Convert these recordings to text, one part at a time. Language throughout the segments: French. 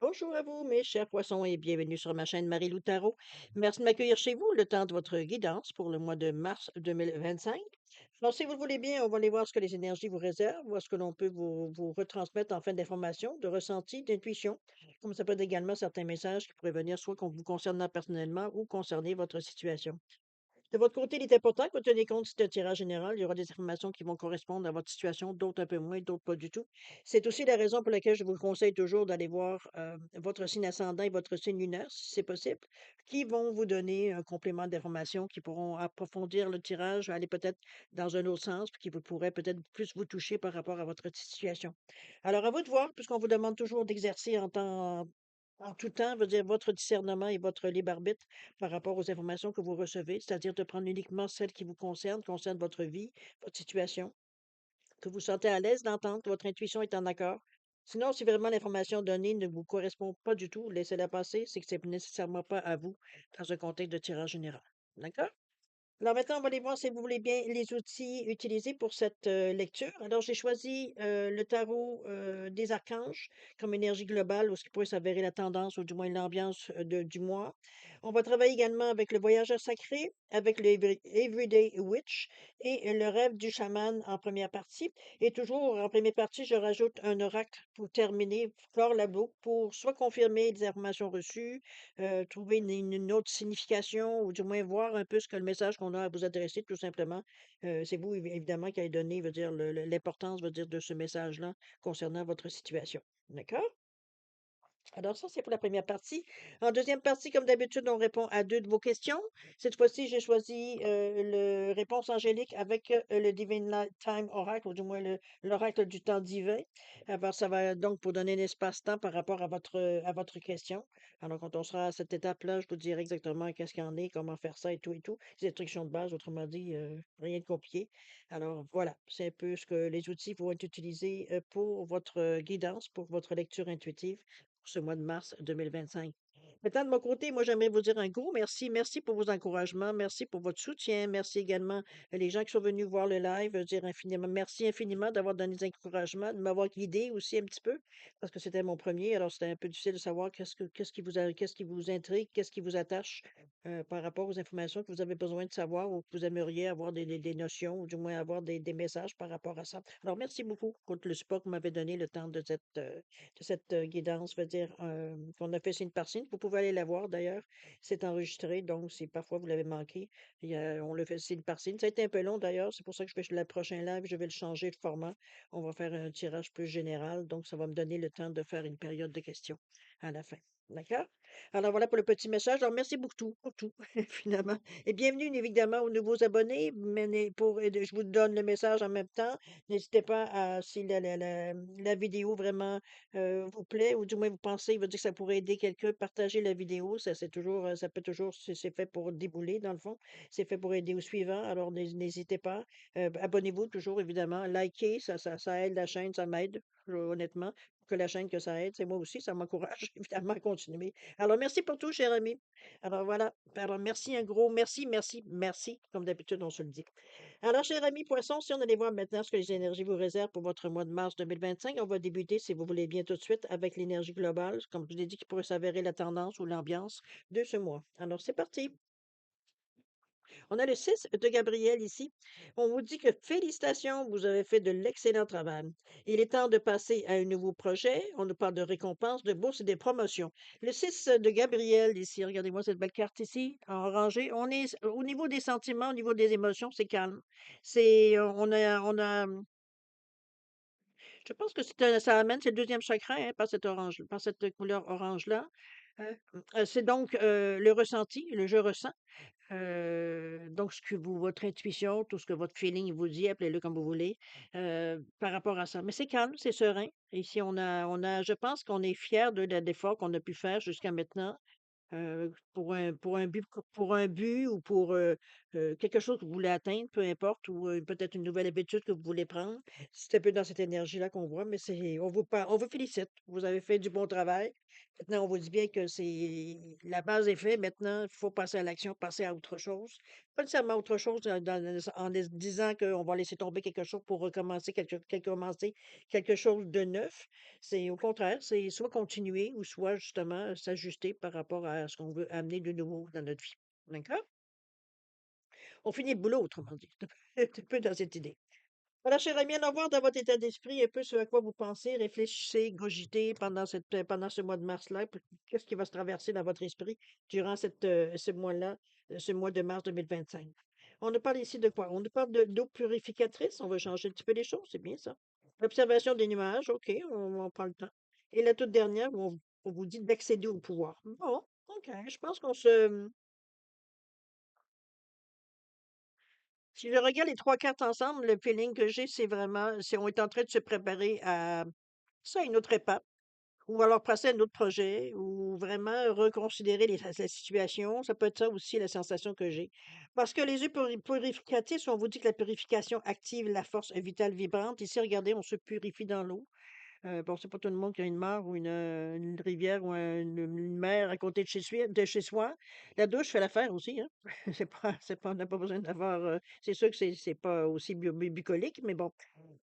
Bonjour à vous, mes chers poissons, et bienvenue sur ma chaîne Marie-Lou Tarot. Merci de m'accueillir chez vous le temps de votre guidance pour le mois de mars 2025. Alors, si vous le voulez bien, on va aller voir ce que les énergies vous réservent, voir ce que l'on peut vous retransmettre en fin d'information, de ressenti, d'intuition, comme ça peut être également certains messages qui pourraient venir soit vous concernant personnellement ou concerner votre situation. De votre côté, il est important que vous teniez compte, c'est un tirage général. Il y aura des informations qui vont correspondre à votre situation, d'autres un peu moins, d'autres pas du tout. C'est aussi la raison pour laquelle je vous conseille toujours d'aller voir votre signe ascendant et votre signe lunaire, si c'est possible, qui vont vous donner un complément d'informations qui pourront approfondir le tirage, aller peut-être dans un autre sens, puis qui vous pourrait peut-être plus vous toucher par rapport à votre situation. Alors, à vous de voir, puisqu'on vous demande toujours d'exercer en tout temps, veut dire votre discernement et votre libre arbitre par rapport aux informations que vous recevez, c'est-à-dire de prendre uniquement celles qui vous concernent votre vie, votre situation, que vous sentez à l'aise d'entendre, que votre intuition est en accord. Sinon, si vraiment l'information donnée ne vous correspond pas du tout, laissez-la passer, c'est que c'est nécessairement pas à vous dans un contexte de tirage général. D'accord? Alors maintenant, on va aller voir si vous voulez bien les outils utilisés pour cette lecture. Alors, j'ai choisi le tarot des archanges comme énergie globale, ou ce qui pourrait s'avérer la tendance, ou du moins l'ambiance du mois. On va travailler également avec le voyageur sacré, avec le Everyday Witch et le rêve du chaman en première partie. Et toujours en première partie, je rajoute un oracle pour terminer, clore la boucle, pour soit confirmer les informations reçues, trouver une autre signification ou du moins voir un peu ce que le message qu'on a à vous adresser tout simplement. C'est vous évidemment qui allez donner, veut dire l'importance, veut dire de ce message-là concernant votre situation. D'accord? Alors ça, c'est pour la première partie. En deuxième partie, comme d'habitude, on répond à 2 de vos questions. Cette fois-ci, j'ai choisi, le réponse angélique avec, le Divine Light Time Oracle, ou du moins l'oracle du temps divin. Alors ça va donc pour donner un espace-temps par rapport à votre question. Alors quand on sera à cette étape-là, je vous dirai exactement qu'est-ce qu'il y en est, comment faire ça et tout et tout. Les instructions de base, autrement dit, rien de compliqué. Alors voilà, c'est un peu ce que les outils vont être utilisés, pour votre, guidance, pour votre lecture intuitive pour ce mois de mars 2025. Maintenant, de mon côté, moi, j'aimerais vous dire un gros merci. Merci pour vos encouragements. Merci pour votre soutien. Merci également les gens qui sont venus voir le live. Dire infiniment, merci infiniment d'avoir donné des encouragements, de m'avoir guidé aussi un petit peu, parce que c'était mon premier. Alors, c'était un peu difficile de savoir qu'est-ce qui vous intrigue, qu'est-ce qui vous attache par rapport aux informations que vous avez besoin de savoir ou que vous aimeriez avoir des notions ou du moins avoir des messages par rapport à ça. Alors, merci beaucoup pour le support que vous m'avez donné le temps de cette guidance, veut dire, qu'on a fait signe par signe. Vous pouvez aller la voir d'ailleurs. C'est enregistré, donc si parfois vous l'avez manqué, on le fait signe par signe. Ça a été un peu long d'ailleurs, c'est pour ça que je fais le prochain live, je vais le changer de format. On va faire un tirage plus général, donc ça va me donner le temps de faire une période de questions à la fin. D'accord? Alors voilà pour le petit message. Alors merci pour tout, finalement. Et bienvenue évidemment aux nouveaux abonnés. Je vous donne le message en même temps. N'hésitez pas à, si la vidéo vraiment vous plaît, ou du moins vous pensez, veut dire que ça pourrait aider quelqu'un, partagez la vidéo. Ça, c'est toujours, ça peut toujours, c'est fait pour débouler, dans le fond. C'est fait pour aider au suivant. Alors, n'hésitez pas. Abonnez-vous toujours, évidemment. Likez, ça aide la chaîne, ça m'aide, honnêtement. Que la chaîne que ça aide, c'est moi aussi, ça m'encourage évidemment à continuer. Alors, merci pour tout, cher ami. Alors, voilà. Alors, merci, un gros merci, merci, merci. Comme d'habitude, on se le dit. Alors, cher ami Poisson, si on allait voir maintenant ce que les énergies vous réservent pour votre mois de mars 2025, on va débuter, si vous voulez bien tout de suite, avec l'énergie globale, comme je l'ai dit, qui pourrait s'avérer la tendance ou l'ambiance de ce mois. Alors, c'est parti. On a le 6 de Gabriel ici. On vous dit que félicitations, vous avez fait de l'excellent travail. Il est temps de passer à un nouveau projet. On nous parle de récompenses, de bourses et des promotions. Le 6 de Gabriel ici, regardez-moi cette belle carte ici, en orangé. On est au niveau des sentiments, au niveau des émotions, c'est calme. Je pense que ça amène, c'est le deuxième chakra, hein, par cette orange, par cette couleur orange-là. C'est donc le ressenti, le je ressens. Donc, votre intuition, tout ce que votre feeling vous dit, appelez-le comme vous voulez, par rapport à ça. Mais c'est calme, c'est serein. Ici, je pense qu'on est fiers de l'effort qu'on a pu faire jusqu'à maintenant pour un but ou pour, quelque chose que vous voulez atteindre, peu importe, ou peut-être une nouvelle habitude que vous voulez prendre. C'est un peu dans cette énergie-là qu'on voit, mais on vous félicite. Vous avez fait du bon travail. Maintenant, on vous dit bien que la base est faite. Maintenant, il faut passer à l'action, passer à autre chose. Pas nécessairement autre chose en disant qu'on va laisser tomber quelque chose pour recommencer commencer quelque chose de neuf. C'est au contraire, c'est soit continuer ou soit justement s'ajuster par rapport à ce qu'on veut amener de nouveau dans notre vie. D'accord? On finit le boulot, autrement dit. C'est un peu dans cette idée. Voilà, cher ami, alors voir dans votre état d'esprit un peu ce à quoi vous pensez, réfléchissez, cogitez pendant ce mois de mars-là. Qu'est-ce qui va se traverser dans votre esprit durant ce mois-là, ce mois de mars 2025? On nous parle ici de quoi? On nous parle d'eau purificatrice. On va changer un petit peu les choses, c'est bien ça. L'observation des nuages, OK, on prend le temps. Et la toute dernière, où on vous dit d'accéder au pouvoir. Bon, OK, je pense qu'on se, si je regarde les 3 cartes ensemble, le feeling que j'ai, c'est on est en train de se préparer à ça, une autre étape, ou alors passer à un autre projet, ou vraiment reconsidérer la situation. Ça peut être ça aussi la sensation que j'ai. Parce que les œufs purificatifs, on vous dit que la purification active la force vitale vibrante. Ici, regardez, on se purifie dans l'eau. Bon, c'est pas tout le monde qui a une mare ou une rivière ou une mer à côté de chez soi. La douche fait l'affaire aussi, hein. On n'a pas besoin d'avoir, c'est sûr que c'est pas aussi bucolique, mais bon,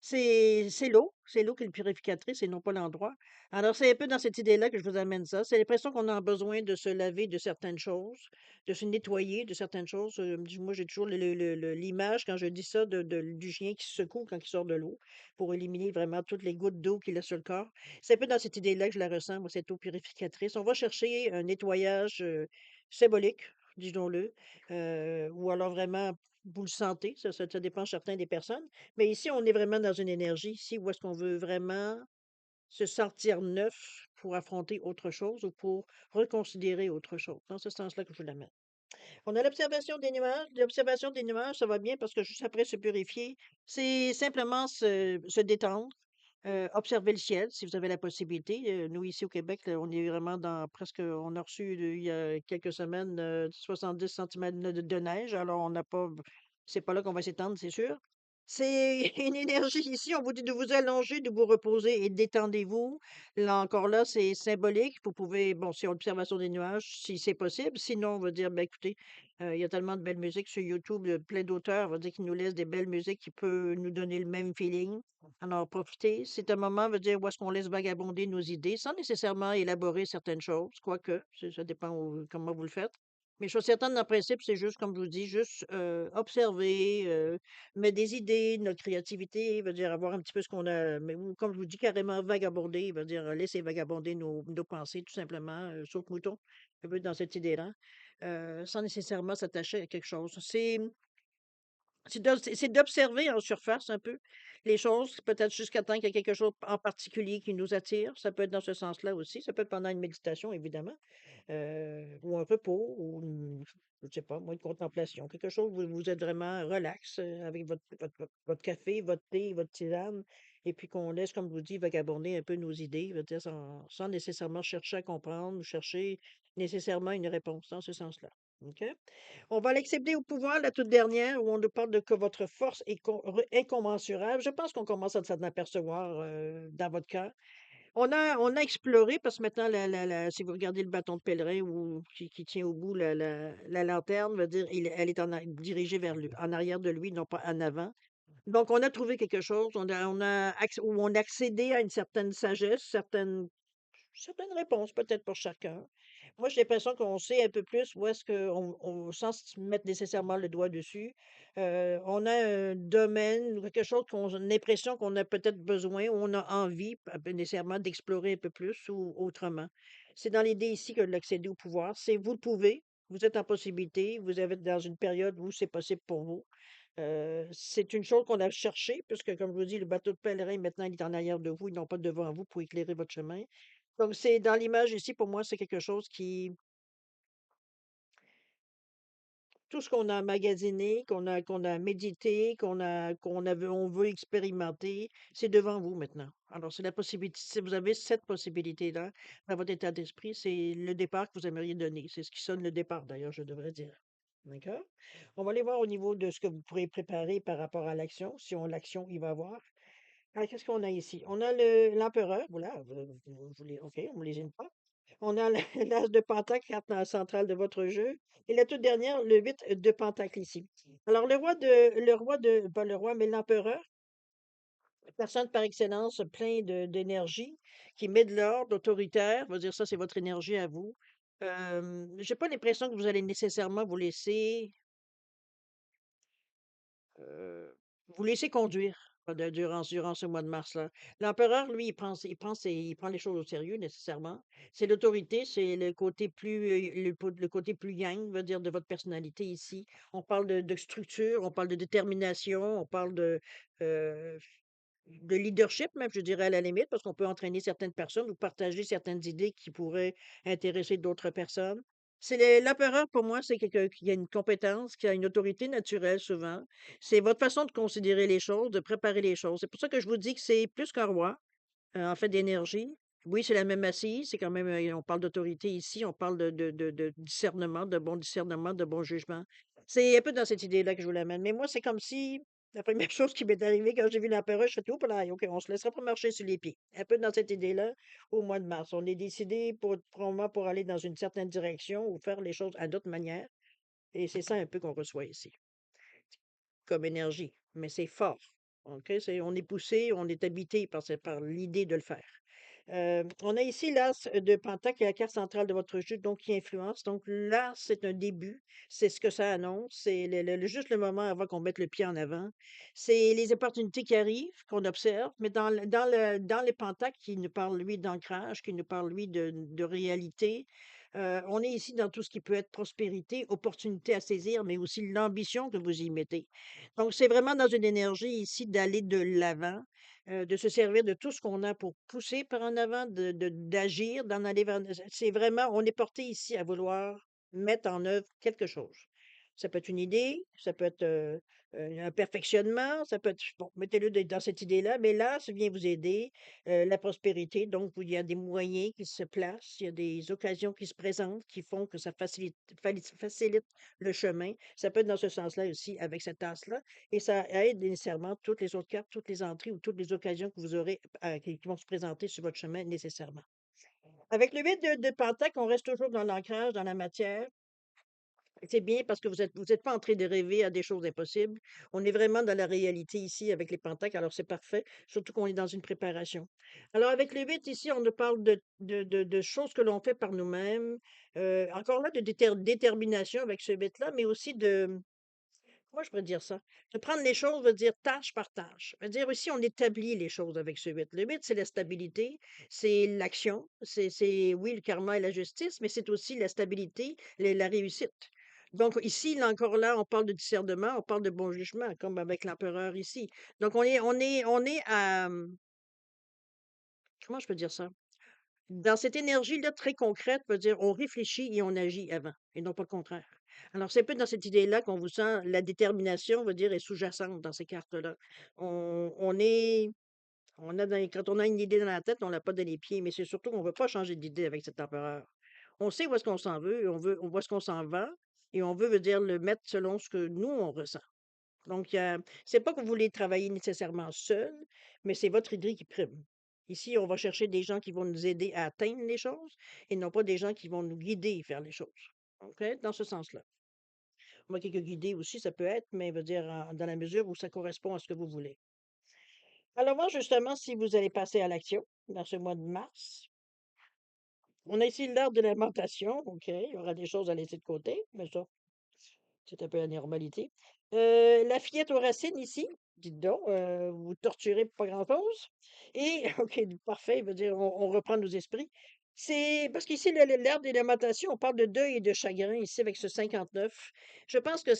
c'est l'eau qui est purificatrice et non pas l'endroit. Alors, c'est un peu dans cette idée-là que je vous amène ça. C'est l'impression qu'on a besoin de se laver de certaines choses, de se nettoyer de certaines choses. Moi, j'ai toujours l'image, quand je dis ça, du chien qui se secoue quand il sort de l'eau pour éliminer vraiment toutes les gouttes d'eau qu'il a sur le corps. C'est un peu dans cette idée-là que je la ressens, moi, cette eau purificatrice. On va chercher un nettoyage symbolique, disons-le, ou alors vraiment, vous le sentez, ça dépend certains des personnes. Mais ici, on est vraiment dans une énergie, ici, où est-ce qu'on veut vraiment se sentir neuf pour affronter autre chose ou pour reconsidérer autre chose. Dans ce sens-là que je vous l'amène. On a l'observation des nuages. L'observation des nuages, ça va bien parce que juste après se purifier, c'est simplement se détendre, observer le ciel si vous avez la possibilité. Nous, ici au Québec, là, on est vraiment on a reçu il y a quelques semaines 70 centimètres de neige. Alors, on n'a pas, c'est pas là qu'on va s'étendre, c'est sûr. C'est une énergie ici. On vous dit de vous allonger, de vous reposer et détendez-vous. Là encore là, c'est symbolique. Vous pouvez, bon, c'est observation des nuages, si c'est possible. Sinon, on va dire, ben, écoutez, il y a tellement de belles musiques sur YouTube, plein d'auteurs, on va dire, qui nous laissent des belles musiques qui peuvent nous donner le même feeling. Alors, profitez. C'est un moment, veut dire, où est-ce qu'on laisse vagabonder nos idées sans nécessairement élaborer certaines choses, quoique, ça dépend comment vous le faites. Mais chose certaine, dans le principe, c'est juste, comme je vous dis, juste observer, mettre des idées, notre créativité, veut dire avoir un petit peu ce qu'on a, mais ou comme je vous dis, carrément vagabonder, veut dire laisser vagabonder nos pensées, tout simplement, saute-mouton, un peu dans cette idée-là, sans nécessairement s'attacher à quelque chose. C'est d'observer en surface un peu les choses, peut-être jusqu'à temps qu'il y a quelque chose en particulier qui nous attire. Ça peut être dans ce sens-là aussi. Ça peut être pendant une méditation, évidemment, ou un repos, ou je ne sais pas, moi, une contemplation, quelque chose où vous êtes vraiment relax avec votre café, votre thé, votre tisane, et puis qu'on laisse, comme je vous dis, vagabonder un peu nos idées, je veux dire, sans nécessairement chercher à comprendre ou chercher nécessairement une réponse dans ce sens-là. OK? On va l'accéder au pouvoir, la toute dernière, où on nous parle de que votre force est incommensurable. Je pense qu'on commence à s'en apercevoir dans votre cœur. On a exploré, parce que maintenant, si vous regardez le bâton de pèlerin qui tient au bout la lanterne, veut dire, elle est dirigée vers lui, en arrière de lui, non pas en avant. Donc, on a trouvé quelque chose, où on a accédé à une certaine sagesse, certaines réponses peut-être pour chacun. Moi, j'ai l'impression qu'on sait un peu plus où est-ce sans se mettre nécessairement le doigt dessus, on a un domaine ou quelque chose qu'on a l'impression qu'on a peut-être besoin ou on a envie, pas nécessairement d'explorer un peu plus ou autrement. C'est dans l'idée ici que l'accéder au pouvoir, c'est vous le pouvez, vous êtes en possibilité, vous êtes dans une période où c'est possible pour vous. C'est une chose qu'on a cherchée, puisque, comme je vous dis, le bateau de pèlerin, maintenant, il est en arrière de vous, il non pas devant vous pour éclairer votre chemin. Donc, c'est dans l'image ici, pour moi, c'est quelque chose tout ce qu'on a emmagasiné, qu'on a médité, on veut expérimenter, c'est devant vous maintenant. Alors, c'est la possibilité, si vous avez cette possibilité-là dans votre état d'esprit, c'est le départ que vous aimeriez donner. C'est ce qui sonne le départ, d'ailleurs, je devrais dire. D'accord? On va aller voir au niveau de ce que vous pourrez préparer par rapport à l'action, si on l'action il va avoir. Alors, qu'est-ce qu'on a ici? On a le l'empereur, voilà, vous les OK, on ne les aime pas. On a le l'as de pentacle, carte centrale de votre jeu et la toute dernière, le 8 de pentacle ici. Alors pas le roi, mais l'empereur, personne par excellence, plein d'énergie, qui met de l'ordre, autoritaire, on va dire ça, c'est votre énergie à vous. J'ai pas l'impression que vous allez nécessairement Heu, vous laisser conduire durant ce mois de mars-là. L'empereur, lui, il prend les choses au sérieux nécessairement. C'est l'autorité, c'est le côté plus, le côté plus yang, on va dire, de votre personnalité ici. On parle de structure, on parle de détermination, on parle heu de leadership même, je dirais à la limite, parce qu'on peut entraîner certaines personnes ou partager certaines idées qui pourraient intéresser d'autres personnes. L'empereur, pour moi, c'est quelqu'un qui a une compétence, qui a une autorité naturelle souvent. C'est votre façon de considérer les choses, de préparer les choses. C'est pour ça que je vous dis que c'est plus qu'un roi. En fait, d'énergie. Oui, c'est la même assise, c'est quand même, on parle d'autorité ici, on parle de discernement, de bon discernement, de bon jugement. C'est un peu dans cette idée-là que je vous l'amène. Mais moi, c'est comme si la première chose qui m'est arrivée quand j'ai vu l'empereur, je fais tout là, OK, on se laissera pas marcher sur les pieds. Un peu dans cette idée-là, au mois de mars. On est décidé probablement pour aller dans une certaine direction ou faire les choses à d'autres manières. Et c'est ça un peu qu'on reçoit ici comme énergie, mais c'est fort. OK? On est poussé, on est habité par l'idée de le faire. On a ici l'as de Pentacle, qui est la carte centrale de votre jeu, donc qui influence. Donc là, c'est un début, c'est ce que ça annonce, c'est juste le moment avant qu'on mette le pied en avant. C'est les opportunités qui arrivent, qu'on observe, mais dans les pentacles qui nous parlent, lui, d'ancrage, qui nous parlent, lui, de réalité. On est ici dans tout ce qui peut être prospérité, opportunité à saisir, mais aussi l'ambition que vous y mettez. Donc, c'est vraiment dans une énergie ici d'aller de l'avant, de se servir de tout ce qu'on a pour pousser par en avant, d'agir, d'en aller vers. C'est vraiment, on est porté ici à vouloir mettre en œuvre quelque chose. Ça peut être une idée, ça peut être un perfectionnement, ça peut être, bon, mettez-le dans cette idée-là, mais là, ça vient vous aider, la prospérité. Donc, il y a des moyens qui se placent, il y a des occasions qui se présentent qui font que ça facilite le chemin. Ça peut être dans ce sens-là aussi avec cette tasse-là. Et ça aide nécessairement toutes les autres cartes, toutes les entrées ou toutes les occasions que vous aurez qui vont se présenter sur votre chemin nécessairement. Avec le 8 de Pentacle, on reste toujours dans l'ancrage, dans la matière. C'est bien parce que vous êtes pas en train de rêver à des choses impossibles. On est vraiment dans la réalité ici avec les pentacles, alors c'est parfait, surtout qu'on est dans une préparation. Alors avec le 8 ici, on nous parle de choses que l'on fait par nous-mêmes. Encore là, de détermination avec ce 8-là, mais aussi comment je pourrais dire ça? De prendre les choses, veut dire tâche par tâche. Veut dire aussi, on établit les choses avec ce 8. Le 8, c'est la stabilité, c'est l'action, c'est, oui, le karma et la justice, mais c'est aussi la stabilité, la réussite. Donc, ici, là, encore là, on parle de discernement, on parle de bon jugement, comme avec l'empereur ici. Donc, on est comment je peux dire ça? Dans cette énergie-là très concrète, veut dire on réfléchit et on agit avant, et non pas le contraire. Alors, c'est un peu dans cette idée-là qu'on vous sent la détermination, veut dire, est sous-jacente dans ces cartes-là. On est on a quand on a une idée dans la tête, on l'a pas dans les pieds, mais c'est surtout qu'on veut pas changer d'idée avec cet empereur. On sait où est-ce qu'on s'en veut, et on voit ce qu'on s'en va, et on veut dire, le mettre selon ce que nous, on ressent. Donc, c'est pas que vous voulez travailler nécessairement seul, mais c'est votre idée qui prime. Ici, on va chercher des gens qui vont nous aider à atteindre les choses et non pas des gens qui vont nous guider vers les choses. OK? Dans ce sens-là. Moi, quelques guidés aussi, ça peut être, mais veut dire dans la mesure où ça correspond à ce que vous voulez. Alors, moi, justement, si vous allez passer à l'action dans ce mois de mars, on a ici l'art de lamentation. OK? Il y aura des choses à laisser de côté, mais ça, c'est un peu la normalité. La fillette aux racines ici, dites donc, vous torturez pour pas grand-chose. Et OK, parfait, veut dire on reprend nos esprits. C'est parce qu'ici, l'art des lamentations, on parle de deuil et de chagrin ici avec ce 59. Je pense que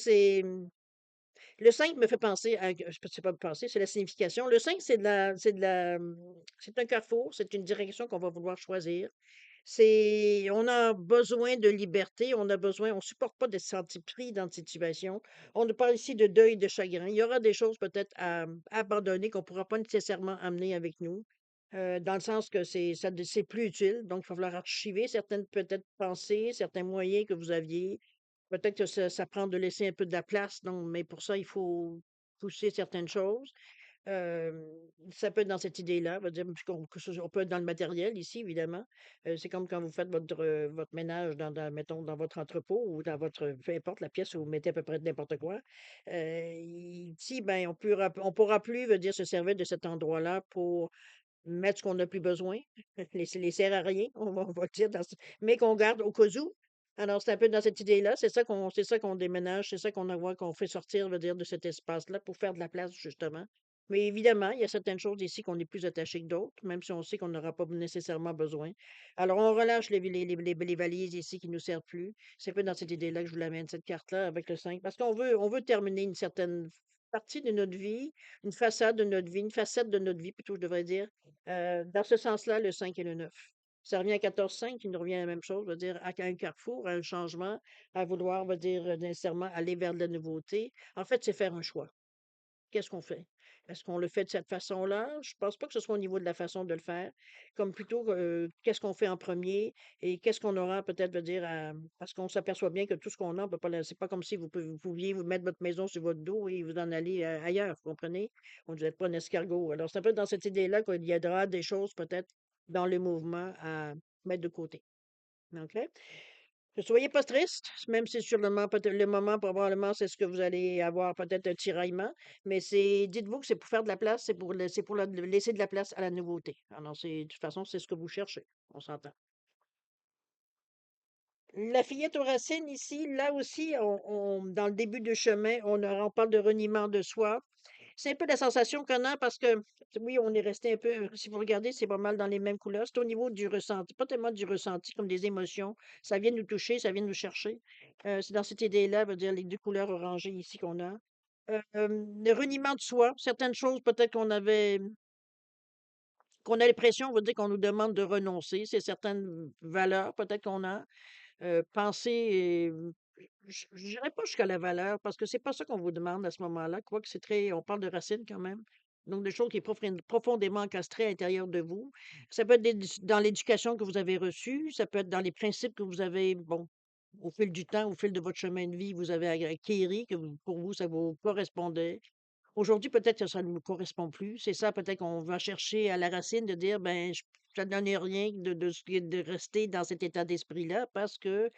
le 5 me fait penser à c'est pas penser, c'est la signification. Le 5, c'est un carrefour, c'est une direction qu'on va vouloir choisir. On a besoin de liberté, on supporte pas de se sentir pris dans cette situation. On nous parle ici de deuil, de chagrin. Il y aura des choses peut-être à abandonner qu'on pourra pas nécessairement amener avec nous, dans le sens que c'est plus utile. Donc, il va falloir archiver certaines peut-être pensées, certains moyens que vous aviez. Peut-être que ça prend de laisser un peu de la place, donc mais pour ça, il faut pousser certaines choses. Hem, Ça peut être dans cette idée-là, on va dire, puisqu'on que ce on peut être dans le matériel ici, évidemment. C'est comme quand vous faites votre ménage dans mettons, dans votre entrepôt ou dans votre peu importe la pièce où vous mettez à peu près n'importe quoi. Ici, ben, on pourra plus, veut dire, se servir de cet endroit-là pour mettre ce qu'on n'a plus besoin, les sert à rien, on va le dire mais qu'on garde au cas où. Alors c'est un peu dans cette idée-là, c'est ça qu'on déménage, c'est ça qu'on fait sortir, veut dire, de cet espace-là pour faire de la place justement. Mais évidemment, il y a certaines choses ici qu'on est plus attaché que d'autres, même si on sait qu'on n'aura pas nécessairement besoin. Alors on relâche les valises ici qui nous servent plus. C'est un peu dans cette idée-là que je vous l'amène, cette carte-là avec le 5, parce qu'on veut terminer une certaine partie de notre vie, une façade de notre vie, une facette de notre vie plutôt, je devrais dire, dans ce sens-là, le 5 et le 9. Ça revient à 14-5, qui nous revient à la même chose, veut dire à un carrefour, à un changement, à vouloir, veut dire nécessairement aller vers de la nouveauté. En fait, c'est faire un choix. Qu'est-ce qu'on fait? Est-ce qu'on le fait de cette façon-là? Je pense pas que ce soit au niveau de la façon de le faire, comme plutôt qu'est-ce qu'on fait en premier et qu'est-ce qu'on aura peut-être, veut dire, parce qu'on s'aperçoit bien que tout ce qu'on a, on peut pas c'est pas comme si vous pouviez vous mettre votre maison sur votre dos et vous en aller ailleurs, vous comprenez? Vous n'êtes pas un escargot. Alors, c'est un peu dans cette idée-là qu'il y aura des choses peut-être dans le mouvement à mettre de côté. OK? Ne soyez pas triste, même si sur le moment, probablement, c'est ce que vous allez avoir peut-être un tiraillement, mais dites-vous que c'est pour faire de la place, c'est pour laisser de la place à la nouveauté. Alors, de toute façon, c'est ce que vous cherchez. On s'entend. La fillette aux racines ici, là aussi, dans le début de chemin, on parle de reniement de soi. C'est un peu la sensation qu'on a parce que, oui, on est resté un peu, si vous regardez, c'est pas mal dans les mêmes couleurs. C'est au niveau du ressenti, pas tellement du ressenti comme des émotions. Ça vient nous toucher, ça vient nous chercher. C'est dans cette idée-là, veut dire les deux couleurs orangées ici qu'on a. Le reniement de soi, certaines choses peut-être qu'on a l'impression, on veut dire qu'on nous demande de renoncer. C'est certaines valeurs peut-être qu'on a. Penser, je n'irai pas jusqu'à la valeur parce que c'est pas ça qu'on vous demande à ce moment-là, quoique on parle de racines quand même, donc de choses qui est profondément encastrées à l'intérieur de vous. Ça peut être dans l'éducation que vous avez reçue, ça peut être dans les principes que vous avez, bon, au fil du temps, au fil de votre chemin de vie, vous avez acquéris, pour vous, ça vous correspondait. Aujourd'hui, peut-être que ça ne nous correspond plus. C'est ça, peut-être qu'on va chercher à la racine de dire, ben, ça ne donne rien de rester dans cet état d'esprit-là parce que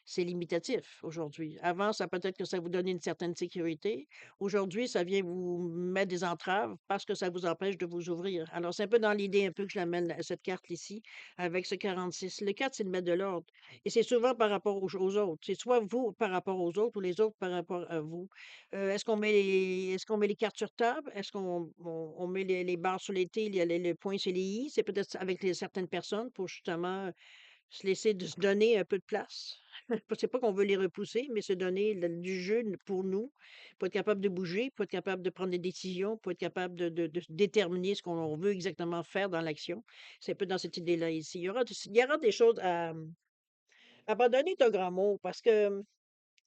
c'est limitatif aujourd'hui. Avant, ça peut-être que ça vous donnait une certaine sécurité. Aujourd'hui, ça vient vous mettre des entraves parce que ça vous empêche de vous ouvrir. Alors, c'est un peu dans l'idée un peu que je l'amène à cette carte ici, avec ce 46. Le 4, c'est de mettre de l'ordre. Et c'est souvent par rapport aux autres. C'est soit vous par rapport aux autres ou les autres par rapport à vous. Est-ce qu'on met les cartes sur table? Est-ce qu'on met les barres sur les T, les points sur les I? C'est peut-être avec certaines personnes pour justement se donner un peu de place. C'est pas qu'on veut les repousser, mais se donner du jeu pour nous, pour être capable de bouger, pour être capable de prendre des décisions, pour être capable de déterminer ce qu'on veut exactement faire dans l'action. C'est un peu dans cette idée-là ici. Il y aura des choses à abandonner est un grand mot parce que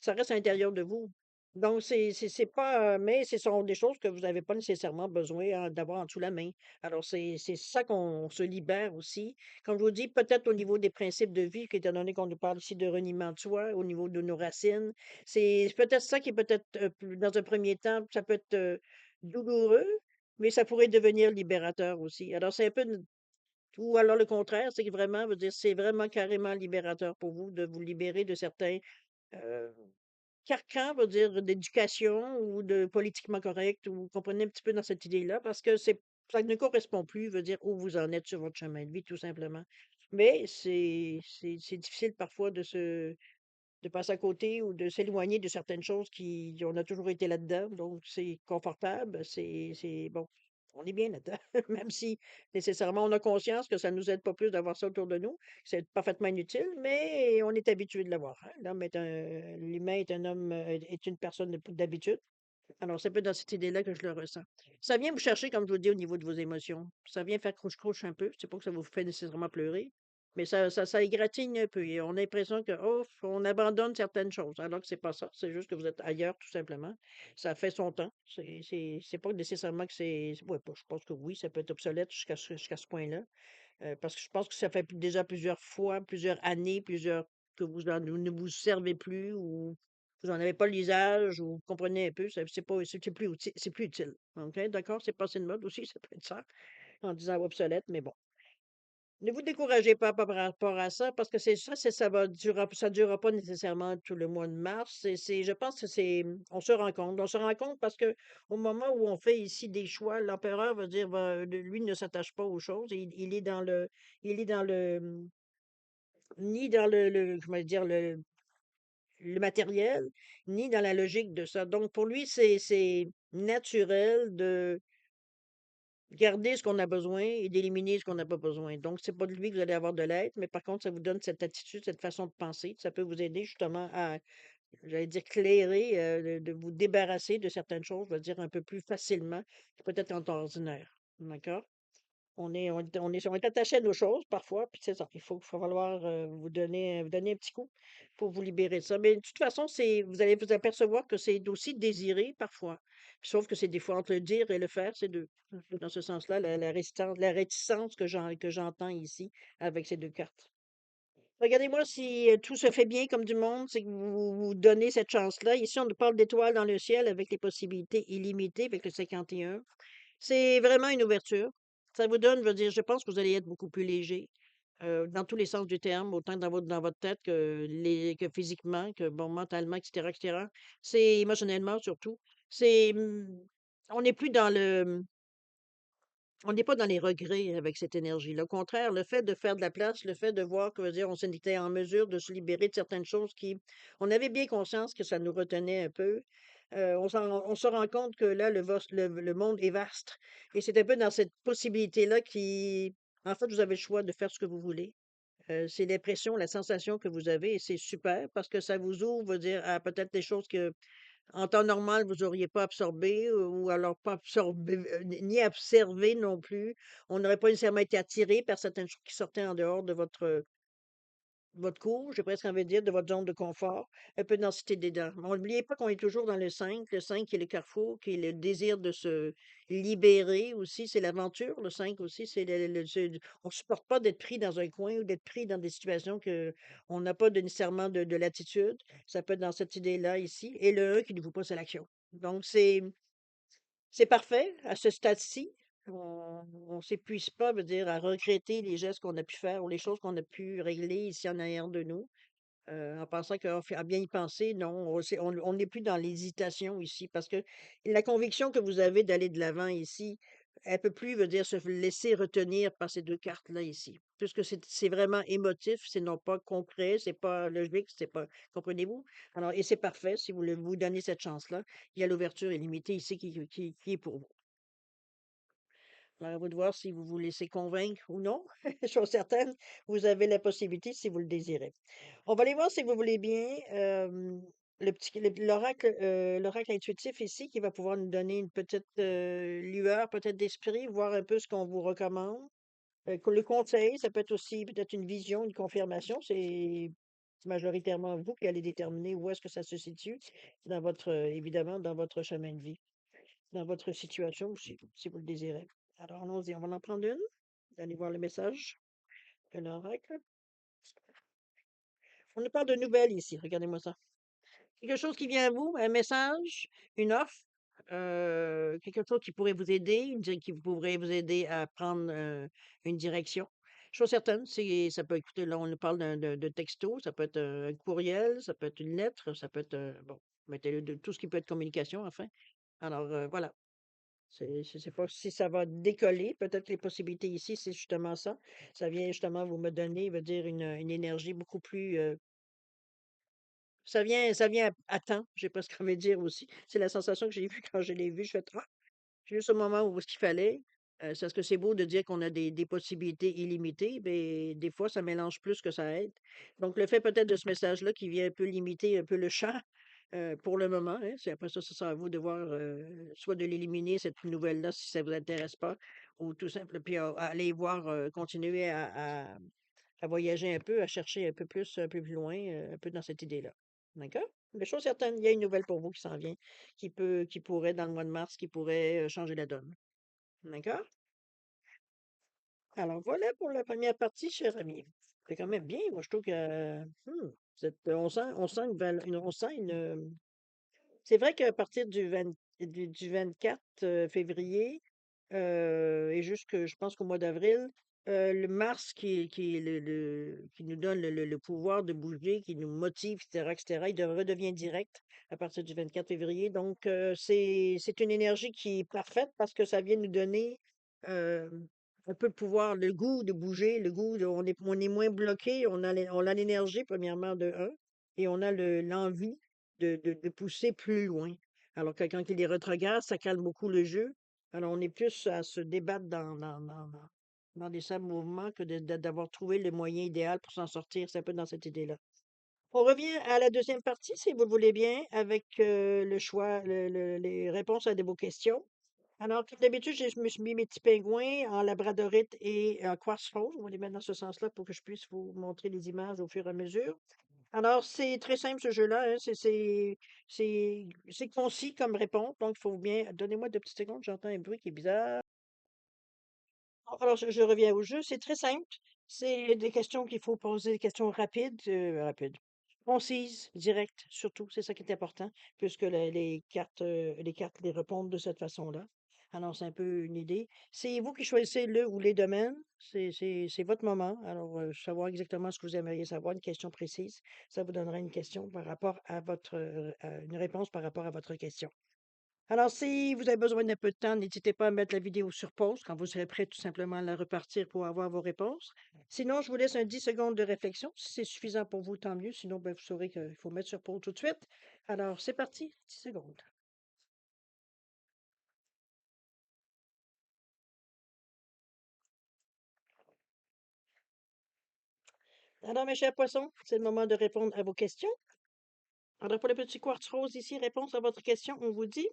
ça reste à l'intérieur de vous. Donc c'est pas, mais ce sont des choses que vous n'avez pas nécessairement besoin, d'avoir en dessous la main. Alors c'est ça qu'on se libère aussi. Comme je vous dis, peut-être au niveau des principes de vie, étant donné qu'on nous parle ici de reniement de soi, au niveau de nos racines, c'est peut-être ça qui est peut-être, dans un premier temps, ça peut être, douloureux, mais ça pourrait devenir libérateur aussi. Alors c'est un peu ou alors le contraire, c'est que vraiment, veut dire, c'est vraiment carrément libérateur pour vous de vous libérer de certains, heu carcan, veut dire d'éducation ou de politiquement correct ou vous comprenez un petit peu dans cette idée-là parce que ça ne correspond plus, veut dire où vous en êtes sur votre chemin de vie, tout simplement. Mais c'est difficile parfois de passer à côté ou de s'éloigner de certaines choses on a toujours été là-dedans, donc c'est confortable, c'est bon, on est bien là-dedans, même si nécessairement on a conscience que ça ne nous aide pas plus d'avoir ça autour de nous, c'est parfaitement inutile, mais on est habitué de l'avoir, hein. L'humain est un homme, est une personne d'habitude. Alors, c'est un peu dans cette idée-là que je le ressens. Ça vient vous chercher, comme je vous dis, au niveau de vos émotions. Ça vient faire croche-croche un peu. C'est pas que ça vous fait nécessairement pleurer, mais ça égratigne un peu. Et on a l'impression que, oh, on abandonne certaines choses. Alors que c'est pas ça. C'est juste que vous êtes ailleurs, tout simplement. Ça fait son temps. C'est pas nécessairement que ouais, je pense que oui, ça peut être obsolète jusqu'à ce point-là. Parce que je pense que ça fait déjà plusieurs fois, plusieurs années, que ne vous servez plus vous en avez pas l'usage ou vous comprenez un peu, c'est pas c'est plus utile. OK, d'accord? C'est passé de mode aussi, ça peut être ça, en disant obsolète, mais bon. Ne vous découragez pas par rapport à ça, parce que ça durera pas nécessairement tout le mois de mars. Je pense que on se rend compte. On se rend compte parce que au moment où on fait ici des choix, l'empereur va dire, lui ne s'attache pas aux choses. Il est dans ni dans comment dire, le matériel, ni dans la logique de ça. Donc, pour lui, c'est naturel de garder ce qu'on a besoin et d'éliminer ce qu'on n'a pas besoin. Donc, c'est pas de lui que vous allez avoir de l'aide, mais par contre, ça vous donne cette attitude, cette façon de penser. Ça peut vous aider justement à, j'allais dire, clairer, de vous débarrasser de certaines choses, je veux dire, un peu plus facilement que peut-être en temps ordinaire. D'accord? On est attaché à nos choses parfois, puis c'est ça. Faut falloir vous donner un petit coup pour vous libérer de ça. Mais de toute façon, vous allez vous apercevoir que c'est aussi désiré parfois. Sauf que c'est des fois entre le dire et le faire, c'est deux. Dans ce sens-là, la réticence que j'entends ici avec ces deux cartes. Regardez-moi si tout se fait bien comme du monde, c'est que vous vous donnez cette chance-là. Ici, on nous parle d'étoiles dans le ciel avec les possibilités illimitées avec le 51. C'est vraiment une ouverture. Ça vous donne, je veux dire, je pense que vous allez être beaucoup plus léger, dans tous les sens du terme, autant dans votre tête que physiquement, que bon, mentalement, et cetera. C'est émotionnellement surtout. C'est, on n'est plus dans on n'est pas dans les regrets avec cette énergie-là. Au contraire, le fait de faire de la place, le fait de voir que, veut dire, on était en mesure de se libérer de certaines choses on avait bien conscience que ça nous retenait un peu. On se rend compte que là, le monde est vaste. Et c'est un peu dans cette possibilité-là en fait, vous avez le choix de faire ce que vous voulez. C'est l'impression, la sensation que vous avez et c'est super parce que ça vous ouvre, veut dire, à peut-être des choses que en temps normal, vous auriez pas absorbé, ou alors pas absorbé, ni observé non plus. On n'aurait pas nécessairement été attiré par certaines choses qui sortaient en dehors de votre cour, j'ai presque envie de dire, de votre zone de confort, un peu dans cette idée-là. Mais n'oubliez pas qu'on est toujours dans le 5 qui est le carrefour, qui est le désir de se libérer aussi, c'est l'aventure, le 5 aussi, c'est on supporte pas d'être pris dans un coin ou d'être pris dans des situations que on n'a pas nécessairement de latitude. Ça peut être dans cette idée-là ici. Et le 1 qui nous pousse à l'action. Donc, c'est parfait à ce stade-ci. On s'épuise pas, veut dire, à regretter les gestes qu'on a pu faire ou les choses qu'on a pu régler ici en arrière de nous, en pensant à bien y penser. Non, on n'est plus dans l'hésitation ici parce que la conviction que vous avez d'aller de l'avant ici, elle peut plus, veut dire, se laisser retenir par ces deux cartes-là ici. Puisque c'est vraiment émotif, c'est non pas concret, c'est pas logique, c'est pas, comprenez-vous? Alors, et c'est parfait si vous donnez cette chance-là. Il y a l'ouverture illimitée ici qui est pour vous. Alors, à vous de voir si vous vous laissez convaincre ou non. Chose certaine, vous avez la possibilité si vous le désirez. On va aller voir si vous voulez bien, l'oracle intuitif ici qui va pouvoir nous donner une petite lueur, peut-être d'esprit, voir un peu ce qu'on vous recommande. Le conseil, ça peut être aussi peut-être une vision, une confirmation. C'est majoritairement vous qui allez déterminer où est-ce que ça se situe dans évidemment, dans votre chemin de vie, dans votre situation aussi, si vous le désirez. Alors, allons-y, on va en prendre une. Allez voir le message de l'oracle. On nous parle de nouvelles ici, regardez-moi ça. Quelque chose qui vient à vous, un message, une offre, quelque chose qui pourrait vous aider, qui pourrait vous aider à prendre, une direction. Chose certaine, ça peut écouter, là, on nous parle de texto, ça peut être, un courriel, ça peut être une lettre, ça peut être, bon, mettez-le de tout ce qui peut être communication, enfin. Alors, voilà. Je sais pas si ça va décoller. Peut-être que les possibilités ici, c'est justement ça. Ça vient justement vous me donner, veut dire une énergie beaucoup plus, ça vient à temps, j'ai presque envie de dire aussi. C'est la sensation que j'ai eue quand je l'ai vu, je fais: «Ah!» juste au moment où ce qu'il fallait. C'est parce que c'est beau de dire qu'on a des possibilités illimitées, mais des fois, ça mélange plus que ça aide. Donc le fait peut-être de ce message-là qui vient un peu limiter un peu le champ, pour le moment, hein, c'est après ça, ce sera à vous de voir, soit de l'éliminer cette nouvelle-là si ça vous intéresse pas ou tout simple puis à aller voir, continuer à voyager un peu, à chercher un peu plus loin, un peu dans cette idée-là. D'accord? Mais chose certaine, il y a une nouvelle pour vous qui s'en vient, qui pourrait, dans le mois de mars, qui pourrait changer la donne. D'accord? Alors voilà pour la première partie, cher ami. C'est quand même bien. Moi, je trouve que on sent on sent c'est vrai qu'à partir du 24 février et jusque, je pense qu'au mois d'avril, le mars qui est qui nous donne le pouvoir de bouger, qui nous motive, etc., il redevient direct à partir du 24 février. Donc, c'est une énergie qui est parfaite parce que ça vient nous donner euh, un peu de pouvoir, le goût de bouger, on est moins bloqué, on a l'énergie, premièrement, de un, et on a l'envie de pousser plus loin. Alors, quelqu'un qui les rétrograde, ça calme beaucoup le jeu. Alors, on est plus à se débattre dans des simples mouvements que d'avoir trouvé le moyen idéal pour s'en sortir. C'est un peu dans cette idée-là. On revient à la deuxième partie, si vous le voulez bien, avec le choix, les réponses à de vos questions. Alors, comme d'habitude, je me suis mis mes petits pingouins en labradorite et en quartz rose. On va les mettre dans ce sens-là pour que je puisse vous montrer les images au fur et à mesure. Alors, c'est très simple ce jeu-là, hein. C'est concis comme réponse, donc il faut bien. Donnez-moi 2 petites secondes, j'entends un bruit qui est bizarre. Alors, je reviens au jeu. C'est très simple. C'est des questions qu'il faut poser, des questions rapides, concises, directes, surtout. C'est ça qui est important, puisque les cartes les répondent de cette façon-là. Alors, c'est un peu une idée. C'est vous qui choisissez le ou les domaines. C'est votre moment. Alors, savoir exactement ce que vous aimeriez savoir, une question précise, ça vous donnera une question par rapport à une réponse par rapport à votre question. Alors, si vous avez besoin d'un peu de temps, n'hésitez pas à mettre la vidéo sur pause quand vous serez prêt tout simplement à la repartir pour avoir vos réponses. Sinon, je vous laisse un 10 secondes de réflexion. Si c'est suffisant pour vous, tant mieux. Sinon, ben, vous saurez qu'il faut mettre sur pause tout de suite. Alors, c'est parti, 10 secondes. Alors, mes chers poissons, c'est le moment de répondre à vos questions. Alors, pour le petit quartz rose ici, réponse à votre question, on vous dit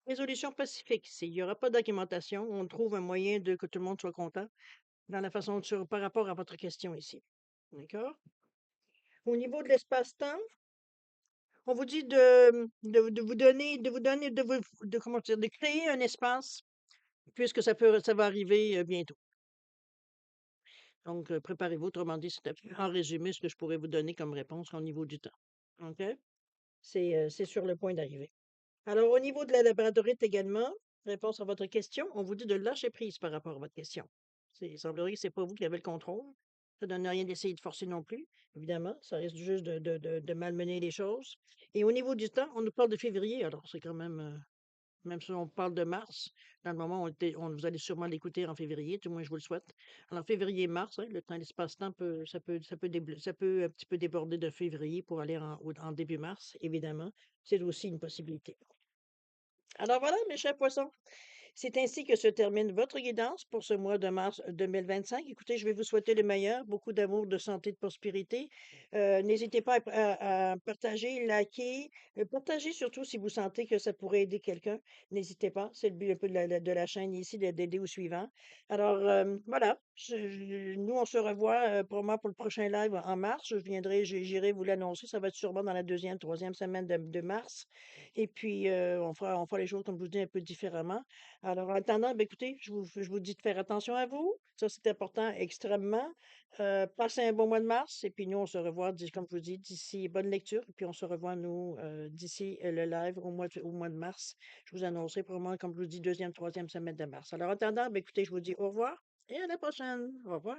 résolution pacifique. Il n'y aura pas d'argumentation. On trouve un moyen de que tout le monde soit content dans la façon par rapport à votre question ici. D'accord? Au niveau de l'espace-temps, on vous dit comment dire, de créer un espace, puisque ça va arriver bientôt. Donc, préparez-vous. Autrement dit, c'est en résumé ce que je pourrais vous donner comme réponse au niveau du temps. OK? C'est sur le point d'arriver. Alors, au niveau de la labradorite également, réponse à votre question, on vous dit de lâcher prise par rapport à votre question. Il semblerait que ce n'est pas vous qui avez le contrôle. Ça ne donne rien d'essayer de forcer non plus, évidemment. Ça risque juste de malmener les choses. Et au niveau du temps, on nous parle de février, alors c'est quand même, même si on parle de mars, dans le moment où vous allez sûrement l'écouter en février, du moins je vous le souhaite. Alors, février-mars, hein, le temps, l'espace-temps ça peut un petit peu déborder de février pour aller en début mars, évidemment. C'est aussi une possibilité. Alors voilà, mes chers poissons. C'est ainsi que se termine votre guidance pour ce mois de mars 2025. Écoutez, je vais vous souhaiter le meilleur, beaucoup d'amour, de santé, de prospérité. N'hésitez pas à partager, liker, partagez surtout si vous sentez que ça pourrait aider quelqu'un. N'hésitez pas, c'est le but un peu de la chaîne ici, d'aider au suivant. Alors voilà, nous on se revoit probablement pour le prochain live en mars. J'irai vous l'annoncer, ça va être sûrement dans la deuxième, troisième semaine de mars. Et puis on fera les choses, comme je vous dis, un peu différemment. Alors, en attendant, ben, écoutez, je vous dis de faire attention à vous. Ça, c'est important extrêmement. Passez un bon mois de mars et puis nous, on se revoit, comme je vous dis, d'ici, bonne lecture. Et puis on se revoit, nous, d'ici le live au mois de mars. Je vous annoncerai probablement, comme je vous dis, deuxième, troisième semaine de mars. Alors, en attendant, ben, écoutez, je vous dis au revoir et à la prochaine. Au revoir.